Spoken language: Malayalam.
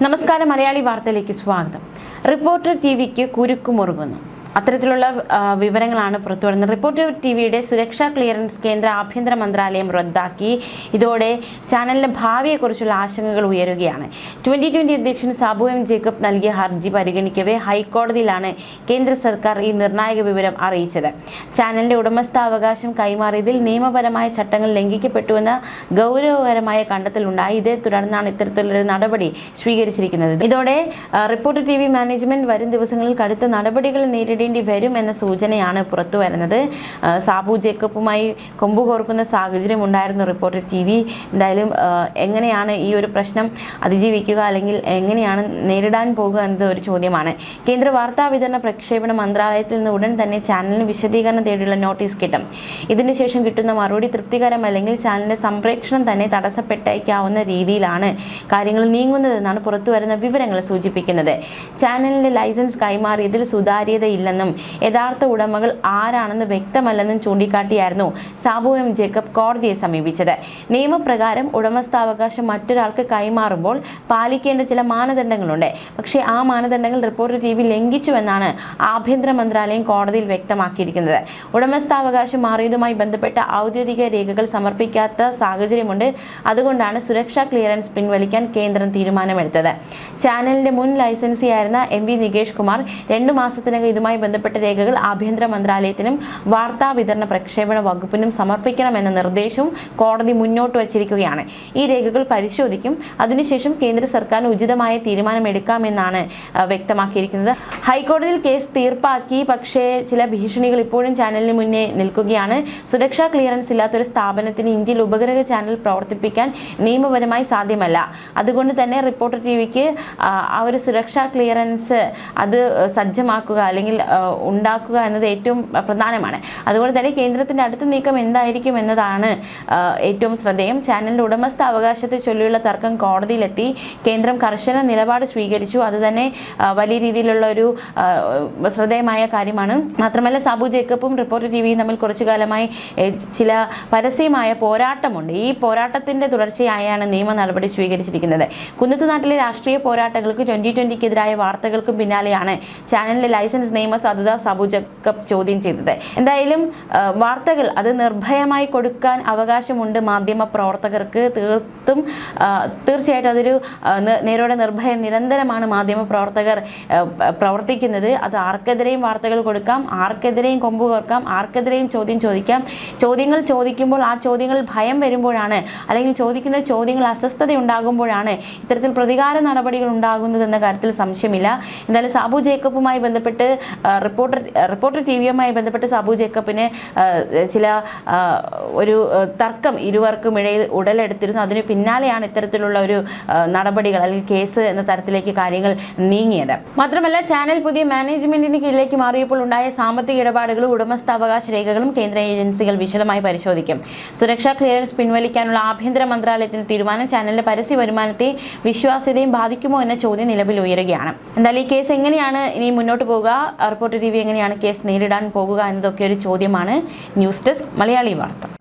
നമസ്കാരം, മലയാളി വാർത്തയിലേക്ക് സ്വാഗതം. റിപ്പോർട്ടർ ടിവിക്ക് കുരുക്കുമുറുകുന്നു. അത്തരത്തിലുള്ള വിവരങ്ങളാണ് പുറത്തുവരുന്നത്. റിപ്പോർട്ടർ ടിവിയുടെ സുരക്ഷാ ക്ലിയറൻസ് കേന്ദ്ര ആഭ്യന്തര മന്ത്രാലയം റദ്ദാക്കി. ഇതോടെ ചാനലിന്റെ ഭാവിയെക്കുറിച്ചുള്ള ആശങ്കകൾ ഉയരുകയാണ്. 2020 അധ്യക്ഷൻ സാബു എം ജേക്കബ് നൽകിയ ഹർജി പരിഗണിക്കവേ ഹൈക്കോടതിയിലാണ് കേന്ദ്ര സർക്കാർ ഈ നിർണായക വിവരം അറിയിച്ചത്. ചാനലിന്റെ ഉടമസ്ഥാവകാശം കൈമാറിയതിൽ നിയമപരമായ ചട്ടങ്ങൾ ലംഘിക്കപ്പെട്ടുവെന്ന ഗൗരവകരമായ കണ്ടെത്തലുണ്ടായി. ഇതേ തുടർന്നാണ് ഇത്തരത്തിലൊരു നടപടി സ്വീകരിച്ചിരിക്കുന്നത്. ഇതോടെ റിപ്പോർട്ടർ ടിവി മാനേജ്മെന്റ് വരും ദിവസങ്ങളിൽ കടുത്ത നടപടികൾ നേരിടേണ്ടി വരും എന്ന സൂചനയാണ് പുറത്തു വരുന്നത്. സാബു ജേക്കബുമായി കൊമ്പുകോർക്കുന്ന സാഹചര്യം ഉണ്ടായിരുന്നു റിപ്പോർട്ടർ ടിവി. എന്തായാലും എങ്ങനെയാണ് ഈ ഒരു പ്രശ്നം അതിജീവിക്കുക, അല്ലെങ്കിൽ എങ്ങനെയാണ് നേരിടാൻ പോകുക എന്നത് ഒരു ചോദ്യമാണ്. കേന്ദ്ര വാർത്താ വിതരണ പ്രക്ഷേപണ മന്ത്രാലയത്തിൽ നിന്ന് ഉടൻ തന്നെ ചാനലിന് വിശദീകരണം തേടിയുള്ള നോട്ടീസ് കിട്ടും. ഇതിനുശേഷം കിട്ടുന്ന മറുപടി തൃപ്തികരമല്ലെങ്കിൽ ചാനലിന്റെ സംപ്രേക്ഷണം തന്നെ തടസ്സപ്പെട്ടേക്കാവുന്ന രീതിയിലാണ് കാര്യങ്ങൾ നീങ്ങുന്നതെന്നാണ് പുറത്തുവരുന്ന വിവരങ്ങൾ സൂചിപ്പിക്കുന്നത്. ചാനലിന്റെ ലൈസൻസ് കൈമാറിയതിൽ സുതാര്യതയില്ലെന്നും യഥാർത്ഥ ഉടമകൾ ആരാണെന്ന് വ്യക്തമല്ലെന്നും ചൂണ്ടിക്കാട്ടിയായിരുന്നു സാബു എം ജേക്കബ് കോടതിയെ സമീപിച്ചത്. നിയമപ്രകാരം ഉടമസ്ഥാവകാശം മറ്റൊരാൾക്ക് കൈമാറുമ്പോൾ പാലിക്കേണ്ട ചില മാനദണ്ഡങ്ങളുണ്ട്. പക്ഷേ ആ മാനദണ്ഡങ്ങൾ റിപ്പോർട്ടർ ടിവി ലംഘിച്ചുവെന്നാണ് ആഭ്യന്തര മന്ത്രാലയം കോടതിയിൽ വ്യക്തമാക്കിയിരിക്കുന്നത്. ഉടമസ്ഥാവകാശം മാറിയതുമായി ബന്ധപ്പെട്ട ഔദ്യോഗിക രേഖകൾ സമർപ്പിക്കാത്ത സാഹചര്യമുണ്ട്. അതുകൊണ്ടാണ് സുരക്ഷാ ക്ലിയറൻസ് പിൻവലിക്കാൻ കേന്ദ്രം തീരുമാനമെടുത്തത്. ചാനലിന്റെ മുൻ ലൈസൻസിയായിരുന്ന MV നികേഷ് കുമാർ 2 മാസത്തിനകം ഇതുമായി ബന്ധപ്പെട്ട രേഖകൾ ആഭ്യന്തര മന്ത്രാലയത്തിനും വാർത്താ വിതരണ പ്രക്ഷേപണ വകുപ്പിനും സമർപ്പിക്കണമെന്ന നിർദ്ദേശവും കോടതി മുന്നോട്ട് വച്ചിരിക്കുകയാണ്. ഈ രേഖകൾ പരിശോധിക്കും. അതിനുശേഷം കേന്ദ്ര സർക്കാരിന് ഉചിതമായ തീരുമാനമെടുക്കാമെന്നാണ് വ്യക്തമാക്കിയിരിക്കുന്നത്. ഹൈക്കോടതിയിൽ കേസ് തീർപ്പാക്കി. പക്ഷേ ചില ഭീഷണികൾ ഇപ്പോഴും ചാനലിന് മുന്നേ നിൽക്കുകയാണ്. സുരക്ഷാ ക്ലിയറൻസ് ഇല്ലാത്തൊരു സ്ഥാപനത്തിന് ഇന്ത്യയിൽ ഉപഗ്രഹ ചാനൽ പ്രവർത്തിപ്പിക്കാൻ നിയമപരമായി സാധ്യമല്ല. അതുകൊണ്ട് തന്നെ റിപ്പോർട്ടർ ടിവിക്ക് ആ ഒരു സുരക്ഷാ ക്ലിയറൻസ് അത് സജ്ജമാക്കുക അല്ലെങ്കിൽ ഉണ്ടാക്കുക എന്നത് ഏറ്റവും പ്രധാനമാണ്. അതുകൊണ്ട് തന്നെ കേന്ദ്രത്തിന്റെ അടുത്ത നീക്കം എന്തായിരിക്കും എന്നതാണ് ഏറ്റവും ശ്രദ്ധേയം. ചാനലിന്റെ ഉടമസ്ഥ അവകാശത്തെ ചൊല്ലിയുള്ള തർക്കം കോടതിയിലെത്തി. കേന്ദ്രം കർശന നിലപാട് സ്വീകരിച്ചു. അത് തന്നെ വലിയ രീതിയിലുള്ള ഒരു ശ്രദ്ധേയമായ കാര്യമാണ്. മാത്രമല്ല സാബു ജേക്കബും റിപ്പോർട്ടർ ടിവിയും തമ്മിൽ കുറച്ചു കാലമായി ചില പരസ്യമായ പോരാട്ടമുണ്ട്. ഈ പോരാട്ടത്തിന്റെ തുടർച്ചയായാണ് നിയമ നടപടി സ്വീകരിച്ചിരിക്കുന്നത്. കുന്നത്തുനാട്ടിലെ രാഷ്ട്രീയ പോരാട്ടങ്ങൾക്ക് 2020-ക്കെതിരായ വാർത്തകൾക്കും പിന്നാലെയാണ് ചാനലിന്റെ ലൈസൻസ് നിയമസാധുത സാബു ജേക്കബ് ചോദ്യം ചെയ്തത്. എന്തായാലും വാർത്തകൾ അത് നിർഭയമായി കൊടുക്കാൻ അവകാശമുണ്ട് മാധ്യമ പ്രവർത്തകർക്ക്. തീർച്ചയായിട്ടും അതൊരു നേരോടെ നിർഭയം നിരന്തരമാണ് മാധ്യമ പ്രവർത്തകർ പ്രവർത്തിക്കുന്നത്. അത് ആർക്കെതിരെയും വാർത്തകൾ കൊടുക്കാം, ആർക്കെതിരെയും കൊമ്പ് കോർക്കാം, ആർക്കെതിരെയും ചോദ്യം ചോദിക്കാം. ചോദ്യങ്ങൾ ചോദിക്കുമ്പോൾ ആ ചോദ്യങ്ങളിൽ ഭയം വരുമ്പോഴാണ്, അല്ലെങ്കിൽ ചോദിക്കുന്ന ചോദ്യങ്ങൾ അസ്വസ്ഥത ഉണ്ടാകുമ്പോഴാണ് ഇത്തരത്തിൽ പ്രതികാര നടപടികൾ ഉണ്ടാകുന്നതെന്ന കാര്യത്തിൽ സംശയമില്ല. എന്തായാലും സാബു ജേക്കബുമായി ബന്ധപ്പെട്ട് റിപ്പോർട്ടർ ടിവിയുമായി ബന്ധപ്പെട്ട് സാബു ജേക്കബിന് ചില ഒരു തർക്കം ഇരുവർക്കും ഇടയിൽ ഉടലെടുത്തിരുന്നു. അതിന് പിന്നാലെയാണ് ഇത്തരത്തിലുള്ള ഒരു നടപടികൾ അല്ലെങ്കിൽ കേസ് എന്ന തരത്തിലേക്ക് കാര്യങ്ങൾ നീങ്ങിയത്. മാത്രമല്ല ചാനൽ പുതിയ മാനേജ്മെന്റിന് കീഴിലേക്ക് മാറിയപ്പോൾ ഉണ്ടായ സാമ്പത്തിക ഇടപാടുകളും ഉടമസ്ഥാവകാശ രേഖകളും കേന്ദ്ര ഏജൻസികൾ വിശദമായി പരിശോധിക്കും. സുരക്ഷാ ക്ലിയറൻസ് പിൻവലിക്കാനുള്ള ആഭ്യന്തര മന്ത്രാലയത്തിന്റെ തീരുമാനം ചാനലിന്റെ പരസ്യ വരുമാനത്തെ വിശ്വാസ്യതയും ബാധിക്കുമോ എന്ന ചോദ്യം നിലവിൽ ഉയരുകയാണ്. എന്തായാലും ഈ കേസ് എങ്ങനെയാണ് ഇനി മുന്നോട്ട് പോകുക, റിപ്പോർട്ടർ ടിവി എങ്ങനെയാണ് കേസ് നേരിടാൻ പോകുക എന്നതൊക്കെ ഒരു ചോദ്യമാണ്. ന്യൂസ് ഡെസ്ക് മലയാളി വാർത്ത.